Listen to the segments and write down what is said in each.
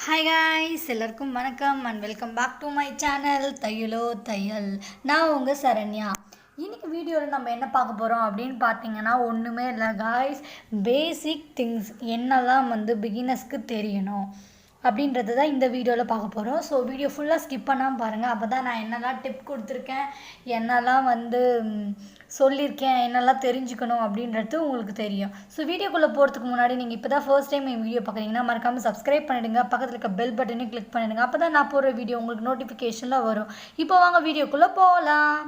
Hi guys, எல்லாருக்கும் வணக்கம் and welcome back to my channel Thaiyalo Thaiyal. நான் உங்கள் சரண்யா. இன்றைக்கி வீடியோவில் நம்ம என்ன பார்க்க போகிறோம் அப்படின்னு பார்த்தீங்கன்னா ஒன்றுமே இல்லை காய்ஸ். பேசிக் திங்ஸ் என்னெல்லாம் பிகினர்ஸ்க்கு தெரியணும் அப்படின்றது தான் இந்த வீடியோவில் பார்க்க போகிறோம். ஸோ வீடியோ ஃபுல்லாக ஸ்கிப் பண்ணாமல் பாருங்கள். அப்போ தான் நான் என்னெல்லாம் டிப் கொடுத்துருக்கேன், என்னெல்லாம் சொல்லியிருக்கேன், என்னெல்லாம் தெரிஞ்சுக்கணும் அப்படின்றது உங்களுக்கு தெரியும். ஸோ வீடியோக்குள்ளே போகிறதுக்கு முன்னாடி நீங்கள் இப்போ தான் ஃபர்ஸ்ட் டைம் என் வீடியோ பார்க்குறீங்கன்னா மறக்காமல் சப்ஸ்கிரைப் பண்ணிவிடுங்க. பக்கத்தில் இருக்க பெல் பட்டனையும் கிளிக் பண்ணிவிடுங்க. அப்போ தான் நான் போடுற வீடியோ உங்களுக்கு நோட்டிஃபிகேஷனில் வரும். இப்போ வாங்க வீடியோக்குள்ளே போகலாம்.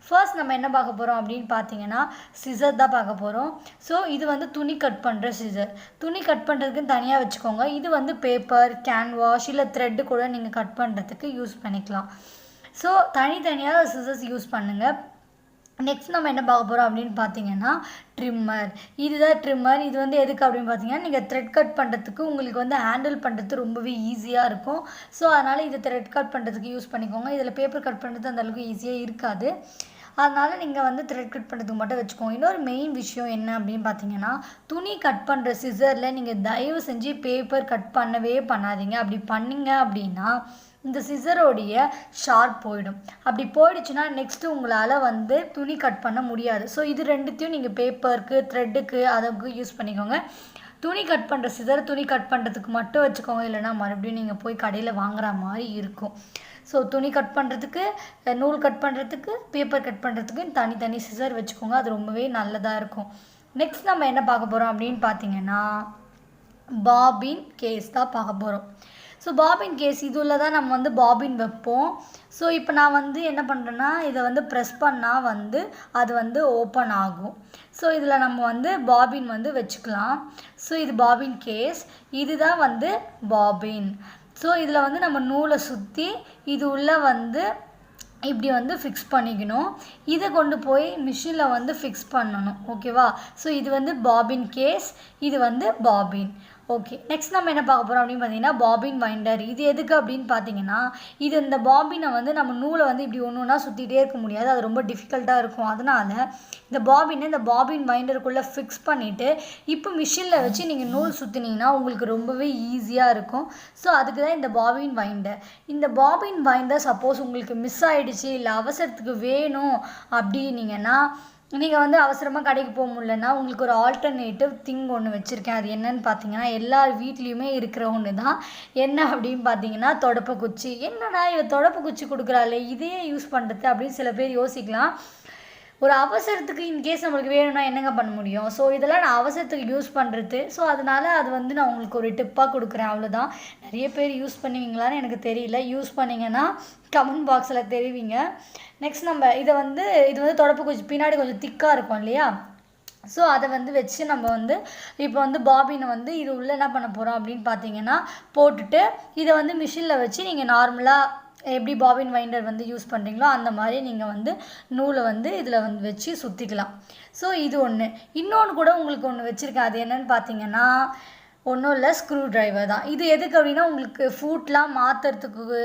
ஃபர்ஸ்ட் நம்ம என்ன பார்க்க போகிறோம் அப்படின்னு பார்த்தீங்கன்னா சிசர் தான் பார்க்க போகிறோம். ஸோ இது துணி கட் பண்ணுற சிசர். துணி கட் பண்ணுறதுக்குன்னு தனியாக வச்சுக்கோங்க. இது பேப்பர், கேன்வாஷ் இல்லை த்ரெட்டு கூட நீங்கள் கட் பண்ணுறதுக்கு யூஸ் பண்ணிக்கலாம். ஸோ தனித்தனியாக சிசர்ஸ் யூஸ் பண்ணுங்கள். நெக்ஸ்ட் நம்ம என்ன பார்க்க போகிறோம் அப்படின்னு பார்த்தீங்கன்னா ட்ரிம்மர். இதுதான் ட்ரிம்மர். இது எதுக்கு அப்படின்னு பார்த்தீங்கன்னா நீங்கள் த்ரெட் கட் பண்ணுறதுக்கு உங்களுக்கு ஹேண்டில் பண்ணுறது ரொம்பவே ஈஸியாக இருக்கும். ஸோ அதனால் இது த்ரெட் கட் பண்ணுறதுக்கு யூஸ் பண்ணிக்கோங்க. இதில் பேப்பர் கட் பண்ணுறது அந்தளவுக்கு ஈஸியாக இருக்காது. அதனால் நீங்கள் த்ரெட் கட் பண்ணுறதுக்கு மட்டும் வச்சுக்கோங்க. இன்னொரு மெயின் விஷயம் என்ன அப்படின்னு பார்த்தீங்கன்னா துணி கட் பண்ணுற சிசரில் நீங்கள் தயவு செஞ்சு பேப்பர் கட் பண்ணவே பண்ணாதீங்க. அப்படி பண்ணிங்க அப்படின்னா இந்த சிசரோடைய ஷார்ப் போயிடும். அப்படி போயிடுச்சுன்னா நெக்ஸ்ட்டு உங்களால் துணி கட் பண்ண முடியாது. ஸோ இது ரெண்டுத்தையும் நீங்கள் பேப்பருக்கு, த்ரெட்டுக்கு அதுக்கு யூஸ் பண்ணிக்கோங்க. துணி கட் பண்ணுற சிசர் துணி கட் பண்ணுறதுக்கு மட்டும் வச்சுக்கோங்க. இல்லைனா மறுபடியும் நீங்கள் போய் கடையில் வாங்குற மாதிரி இருக்கும். ஸோ துணி கட் பண்ணுறதுக்கு, நூல் கட் பண்ணுறதுக்கு, பேப்பர் கட் பண்ணுறதுக்கு தனித்தனி சிசர் வச்சுக்கோங்க. அது ரொம்பவே நல்லதாக இருக்கும். நெக்ஸ்ட் நம்ம என்ன பார்க்க போகிறோம் அப்படின்னு பார்த்தீங்கன்னா பாபின் கேஸ் தான் பார்க்க போகிறோம். ஸோ பாபின் கேஸ் இதில் தான் நம்ம பாபின் வைப்போம். ஸோ இப்போ நான் என்ன பண்ணுறேன்னா இதை ப்ரெஸ் பண்ணால் அது ஓப்பன் ஆகும். ஸோ இதில் நம்ம பாபின் வச்சுக்கலாம். ஸோ இது பாபின் கேஸ். இதுதான் பாபின். ஸோ இதில் நம்ம நூலை சுற்றி இது உள்ள இப்படி ஃபிக்ஸ் பண்ணிக்கணும். இதை கொண்டு போய் மிஷினில் ஃபிக்ஸ் பண்ணணும். ஓகேவா? ஸோ இது பாபின் கேஸ், இது பாபின். ஓகே, நெக்ஸ்ட் நம்ம என்ன பார்க்க போகிறோம் அப்படின்னு பார்த்தீங்கன்னா பாபின் வைண்டர். இது எதுக்கு அப்படின்னு பார்த்தீங்கன்னா இந்த பாபினை நம்ம நூலை இப்படி ஒன்று ஒன்றா சுற்றிகிட்டே இருக்க முடியாது. அது ரொம்ப டிஃபிகல்ட்டாக இருக்கும். அதனால் இந்த பாபின் வைண்டருக்குள்ளே ஃபிக்ஸ் பண்ணிவிட்டு இப்போ மிஷினில் வச்சு நீங்கள் நூல் சுற்றினீங்கன்னா உங்களுக்கு ரொம்பவே ஈஸியாக இருக்கும். ஸோ அதுக்கு தான் இந்த பாபின் வைண்டர். இந்த பாபின் வைண்டர் சப்போஸ் உங்களுக்கு மிஸ் ஆகிடுச்சு இல்லை அவசரத்துக்கு வேணும் அப்படின்னீங்கன்னா நீங்கள் அவசரமாக கடைக்கு போக முடியலன்னா உங்களுக்கு ஒரு ஆல்டர்னேட்டிவ் திங் ஒன்று வச்சுருக்கேன். அது என்னன்னு பார்த்தீங்கன்னா எல்லார் வீட்லேயுமே இருக்கிற ஒன்று தான். என்ன அப்படின்னு பார்த்தீங்கன்னா தொடப்பக்குச்சி. என்னடா இவ தொடப்பக்குச்சி கொடுக்குறாளே, இதையே யூஸ் பண்ணுறது அப்படின்னு சில பேர் யோசிக்கலாம். ஒரு அவசரத்துக்கு இன்கேஸ் நம்மளுக்கு வேணும்னா என்னங்க பண்ண முடியும். ஸோ இதெல்லாம் நான் அவசரத்துக்கு யூஸ் பண்ணுறது. ஸோ அதனால் அது நான் உங்களுக்கு ஒரு டிப்பாக கொடுக்குறேன். அவ்வளோதான். நிறைய பேர் யூஸ் பண்ணுவீங்களான்னு எனக்கு தெரியல. யூஸ் பண்ணிங்கன்னா கமெண்ட் பாக்ஸில் தெரிவிங்க. நெக்ஸ்ட் நம்ம இது தொடப்பக்குச்சி பின்னாடி கொஞ்சம் திக்காக இருக்கும் இல்லையா? ஸோ அதை வச்சு நம்ம இப்போ பாபினை இது உள்ளே என்ன பண்ண போகிறோம் அப்படின்னு பார்த்தீங்கன்னா போட்டுட்டு இதை மிஷினில் வச்சு நீங்கள் நார்மலாக எப்படி பாபின் வைண்டர் யூஸ் பண்ணுறீங்களோ அந்த மாதிரி நீங்கள் நூலை இதில் வச்சு சுற்றிக்கலாம். ஸோ இது ஒன்று. இன்னொன்று கூட உங்களுக்கு ஒன்று வச்சுருக்கேன். அது என்னென்னு பார்த்தீங்கன்னா ஒன்றும் இல்லை, ஸ்க்ரூ ட்ரைவர் தான். இது எதுக்கு அப்படின்னா உங்களுக்கு ஃபுட்லாம் மாற்றுறதுக்கு,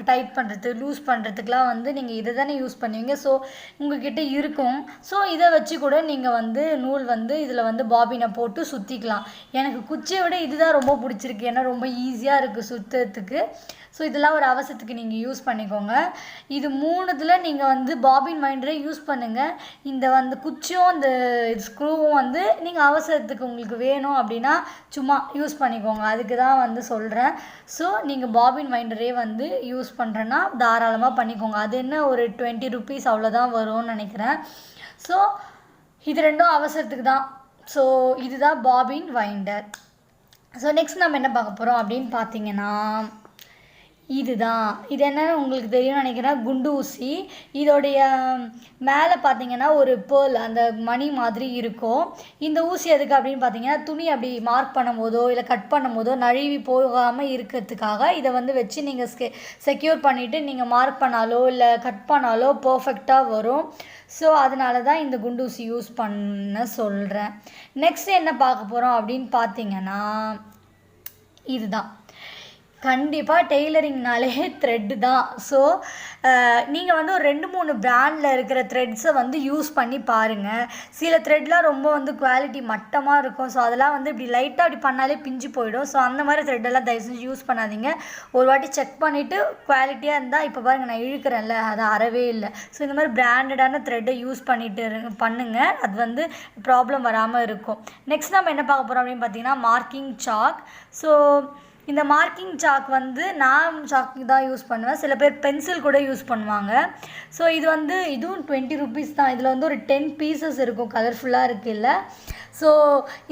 டைட் பண்ணுறதுக்கு, லூஸ் பண்ணுறதுக்குலாம் நீங்கள் இதை தானே யூஸ் பண்ணுவீங்க. ஸோ உங்கள்கிட்ட இருக்கும். ஸோ இதை வச்சு கூட நீங்கள் நூல் இதில் பாபினை போட்டு சுற்றிக்கலாம். எனக்கு குச்சியை விட இதுதான் ரொம்ப பிடிச்சிருக்கு. ஏன்னா ரொம்ப ஈஸியாக இருக்குது சுற்றுறதுக்கு. ஸோ இதெல்லாம் ஒரு அவசரத்துக்கு நீங்கள் யூஸ் பண்ணிக்கோங்க. இது மூணுத்தில் நீங்கள் பாபின் வைண்டரை யூஸ் பண்ணுங்கள். இந்த குச்சியும் இந்த ஸ்க்ரூவும் நீங்கள் அவசரத்துக்கு உங்களுக்கு வேணும் அப்படின்னா சும்மா யூஸ் பண்ணிக்கோங்க. அதுக்கு தான் சொல்கிறேன். ஸோ நீங்கள் பாபின் வைண்டரே யூஸ் பண்ணுறேன்னா தாராளமாக பண்ணிக்கோங்க. அது என்ன ஒரு 20 rupees அவ்வளோதான் வரும்னு நினைக்கிறேன். ஸோ இது ரெண்டும் அவசரத்துக்கு தான். ஸோ இதுதான் பாபின் வைண்டர். ஸோ நெக்ஸ்ட் நம்ம என்ன பார்க்க போகிறோம் அப்படின்னு பார்த்தீங்கன்னா இதுதான். இது என்னன்னு உங்களுக்கு தெரியும்னு நினைக்கிறேன். குண்டு ஊசி. இதோடைய மேலே பார்த்தீங்கன்னா ஒரு பேர்ல், அந்த மணி மாதிரி இருக்கும். இந்த ஊசி எதுக்கு அப்படின்னு பார்த்தீங்கன்னா துணி அப்படி மார்க் பண்ணும் போதோ இல்லை கட் பண்ணும் போதோ நழுவி போகாமல் இருக்கிறதுக்காக இதை வச்சு நீங்கள் செக்யூர் பண்ணிவிட்டு நீங்கள் மார்க் பண்ணாலோ இல்லை கட் பண்ணாலோ பர்ஃபெக்டாக வரும். ஸோ அதனால தான் இந்த குண்டூசி யூஸ் பண்ண சொல்கிறேன். நெக்ஸ்ட் என்ன பார்க்க போகிறோம் அப்படின்னு பார்த்தீங்கன்னா இதுதான். கண்டிப்பாக டெய்லரிங்னாலே த்ரெட்டு தான். ஸோ நீங்கள் வந்து ஒரு 2-3 பிராண்டில் இருக்கிற த்ரெட்ஸை வந்து யூஸ் பண்ணி பாருங்கள். சில த்ரெட்லாம் ரொம்ப வந்து குவாலிட்டி மட்டமாக இருக்கும். ஸோ அதெல்லாம் வந்து இப்படி லைட்டாக அப்படி பண்ணாலே பிஞ்சு போயிடும். ஸோ அந்த மாதிரி த்ரெட்டெல்லாம் தயவு செஞ்சு யூஸ் பண்ணாதீங்க. ஒரு வாட்டி செக் பண்ணிவிட்டு குவாலிட்டியாக இருந்தால் இப்போ பாருங்கள் நான் இழுக்கிறேன்ல அது அறவே இல்லை. ஸோ இந்த மாதிரி பிராண்டடான த்ரெட்டை யூஸ் பண்ணிட்டு பண்ணுங்கள். அது வந்து ப்ராப்ளம் வராமல் இருக்கும். நெக்ஸ்ட் நம்ம என்ன பார்க்க போகிறோம் அப்படின்னு பார்த்தீங்கன்னா மார்க்கிங் சாக். ஸோ இந்த மார்க்கிங் சாக் வந்து நான் சாக் தான் யூஸ் பண்ணுவேன். சில பேர் பென்சில் கூட யூஸ் பண்ணுவாங்க. ஸோ இது வந்து இதுவும் 20 ருபீஸ் தான். இதில் வந்து ஒரு 10 பீசஸ் இருக்கும். கலர்ஃபுல்லாக இருக்குல்ல. ஸோ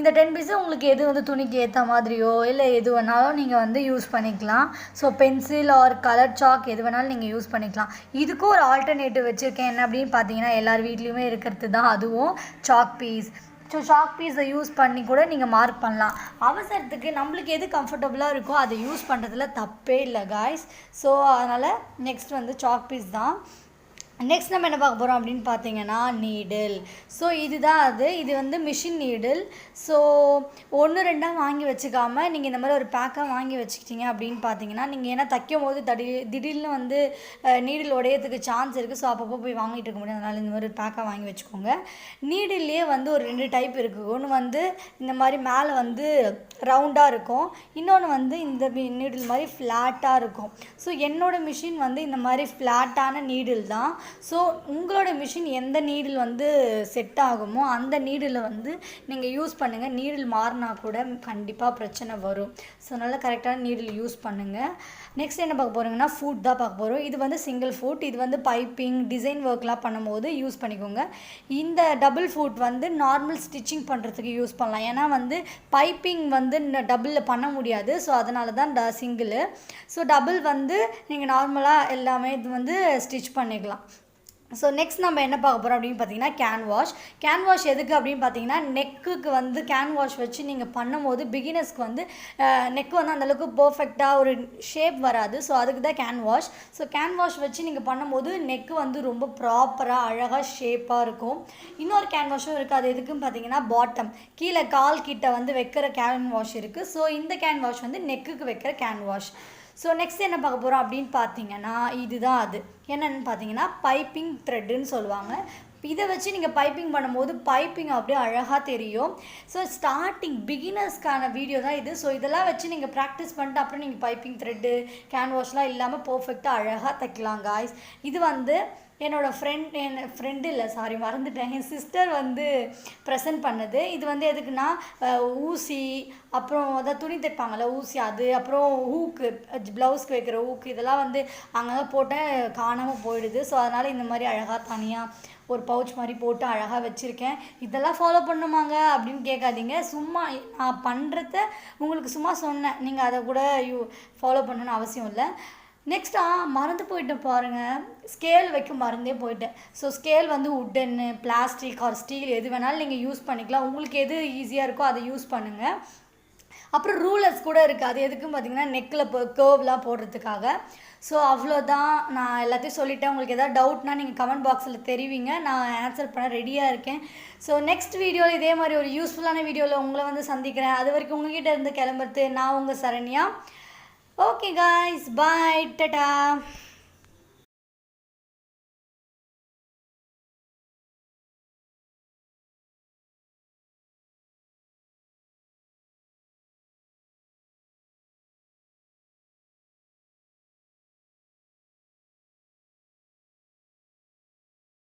இந்த 10 பீஸு உங்களுக்கு எது வந்து துணிக்கு ஏற்ற மாதிரியோ இல்லை எது வேணாலும் நீங்கள் வந்து யூஸ் பண்ணிக்கலாம். So pencil or colour chalk எது வேணாலும் நீங்கள் யூஸ் பண்ணிக்கலாம். இதுக்கும் ஒரு ஆல்டர்னேட்டிவ் வச்சுருக்கேன். என்ன அப்படின்னு பார்த்தீங்கன்னா எல்லார் வீட்லேயுமே இருக்கிறது தான் அதுவும் சாக் பீஸ். ஸோ சாக் பீஸை யூஸ் பண்ணி கூட நீங்கள் மார்க் பண்ணலாம். அவசரத்துக்கு நம்மளுக்கு எது கம்ஃபர்டபுளாக இருக்கோ அதை யூஸ் பண்ணுறதுல தப்பே இல்லை காய்ஸ். ஸோ அதனால் நெக்ஸ்ட் வந்து சாக் பீஸ் தான். நெக்ஸ்ட் நம்ம என்ன பார்க்க போகிறோம் அப்படின்னு பார்த்தீங்கன்னா நீடில். ஸோ இதுதான் அது. இது வந்து மிஷின் நீடில். ஸோ 1-2 வாங்கி வச்சுக்காமல் நீங்கள் இந்த மாதிரி ஒரு பேக்காக வாங்கி வச்சுக்கிட்டீங்க அப்படின்னு பார்த்தீங்கன்னா நீங்கள் ஏன்னா தைக்கும் போது திடீர்னு வந்து நீடில் உடையத்துக்கு சான்ஸ் இருக்குது. ஸோ அப்பப்போ போய் வாங்கிட்டு இருக்க முடியாது. அதனால் இந்த மாதிரி ஒரு பேக்காக வாங்கி வச்சுக்கோங்க. நீடில்லையே வந்து ஒரு 2 டைப் இருக்குது. ஒன்று வந்து இந்த மாதிரி மேலே வந்து ரவுண்டாக இருக்கும். இன்னொன்று வந்து இந்த நீடில் மாதிரி ஃப்ளாட்டாக இருக்கும். ஸோ என்னோடய மிஷின் வந்து இந்த மாதிரி ஃப்ளாட்டான நீடில் தான். ஸோ உங்களோட மிஷின் எந்த நீடில் வந்து செட் ஆகுமோ அந்த நீடில் வந்து நீங்கள் யூஸ் பண்ணுங்கள். நீடில் மாறினா கூட கண்டிப்பாக பிரச்சனை வரும். ஸோ நல்லா கரெக்டான நீடில் யூஸ் பண்ணுங்கள். நெக்ஸ்ட் என்ன பார்க்க போகிறீங்கன்னா ஃபுட் தான் பார்க்க போகிறோம். இது வந்து சிங்கிள் ஃபுட். இது வந்து பைப்பிங் டிசைன் ஒர்க்லாம் பண்ணும்போது யூஸ் பண்ணிக்கோங்க. இந்த டபுள் ஃபுட் வந்து நார்மல் ஸ்டிச்சிங் பண்ணுறதுக்கு யூஸ் பண்ணலாம். ஏன்னா வந்து பைப்பிங் வந்து டபுளில் பண்ண முடியாது. ஸோ அதனால தான் சிங்கிள். ஸோ டபுள் வந்து நீங்கள் நார்மலாக எல்லாமே இது வந்து ஸ்டிச் பண்ணிக்கலாம். ஸோ நெக்ஸ்ட் நம்ம என்ன பார்க்க போகிறோம் அப்படின்னு பார்த்தீங்கன்னா கேன் வாஷ் எதுக்கு அப்படின்னு பார்த்தீங்கன்னா நெக்குக்கு வந்து கேன் வாஷ் வச்சு நீங்கள் பண்ணும்போது பிகினர்ஸ்க்கு வந்து நெக்கு வந்து அந்தளவுக்கு பர்ஃபெக்டாக ஒரு ஷேப் வராது. ஸோ அதுக்கு தான் can wash. So can wash வச்சு நீங்கள் பண்ணும்போது நெக்கு வந்து ரொம்ப ப்ராப்பராக அழகாக ஷேப்பாக இருக்கும். இன்னொரு கேன் வாஷும் இருக்குது. அது எதுக்குன்னு பார்த்தீங்கன்னா பாட்டம் கீழே கால் கிட்ட வந்து வைக்கிற கேன் வாஷ் இருக்குது. ஸோ இந்த கேன் வாஷ் வந்து நெக்குக்கு வைக்கிற கேன் வாஷ். ஸோ நெக்ஸ்ட் என்ன பார்க்க போகிறோம் அப்படின்னு பார்த்தீங்கன்னா இதுதான் அது. என்னென்னு பார்த்தீங்கன்னா பைப்பிங் த்ரெட்டுன்னு சொல்லுவாங்க. இதை வச்சு நீங்கள் பைப்பிங் பண்ணும்போது பைப்பிங் அப்படியே அழகாக தெரியும். ஸோ ஸ்டார்டிங் பிகினர்ஸ்க்கான வீடியோ தான் இது. ஸோ இதெல்லாம் வச்சு நீங்கள் ப்ராக்டிஸ் பண்ணிட்டு அப்புறம் நீங்கள் பைப்பிங் த்ரெட்டு கேன் வாஷ்லாம் இல்லாமல் பர்ஃபெக்டாக அழகாக தைக்கலாம் காய்ஸ். இது வந்து என்னோடய ஃப்ரெண்டு இல்லை சாரி மறந்துட்டேன். என் சிஸ்டர் வந்து ப்ரெசென்ட் பண்ணது. இது வந்து எதுக்குன்னா ஊசி அப்புறம் அதான் துணி தைப்பாங்கள்ல ஊசி அது அப்புறம் ஹூக்கு ப்ளவுஸ்க்கு வைக்கிற ஹூக்கு இதெல்லாம் வந்து அங்கே போட்டேன் காணாமல் போயிடுது. ஸோ அதனால் இந்த மாதிரி அழகாக தனியாக ஒரு பவுச் மாதிரி போட்டு அழகாக வச்சுருக்கேன். இதெல்லாம் ஃபாலோ பண்ணுமாங்க அப்படின்னு கேட்காதீங்க. சும்மா நான் பண்ணுறத உங்களுக்கு சும்மா சொன்னேன். நீங்கள் அதை கூட ஃபாலோ பண்ணணுன்னு அவசியம் இல்லை. நெக்ஸ்ட்டாக மறந்து போயிட்டேன் பாருங்கள். ஸ்கேல் வைக்க மறந்தே போயிட்டேன். ஸோ ஸ்கேல் வந்து உட்டன்னு பிளாஸ்டிக் ஆர் ஸ்டீல் எது வேணாலும் நீங்கள் யூஸ் பண்ணிக்கலாம். உங்களுக்கு எது ஈஸியாக இருக்கோ அதை யூஸ் பண்ணுங்கள். அப்புறம் ரூலர்ஸ் கூட இருக்குது. அது எதுக்குன்னு பார்த்தீங்கன்னா நெக்கில் கர்வ்லாம் போடுறதுக்காக. ஸோ அவ்வளோதான். நான் எல்லாத்தையும் சொல்லிட்டேன். உங்களுக்கு எதாவது டவுட்னா நீங்கள் கமெண்ட் பாக்ஸில் தெரிவிங்க. நான் ஆன்சர் பண்ண ரெடியாக இருக்கேன். ஸோ நெக்ஸ்ட் வீடியோவில் இதே மாதிரி ஒரு யூஸ்ஃபுல்லான வீடியோவில் உங்களை வந்து சந்திக்கிறேன். அது வரைக்கும் உங்கள்கிட்ட இருந்து கிளம்புறது நான் உங்கள் Saranya. Okay guys, bye, ta-ta.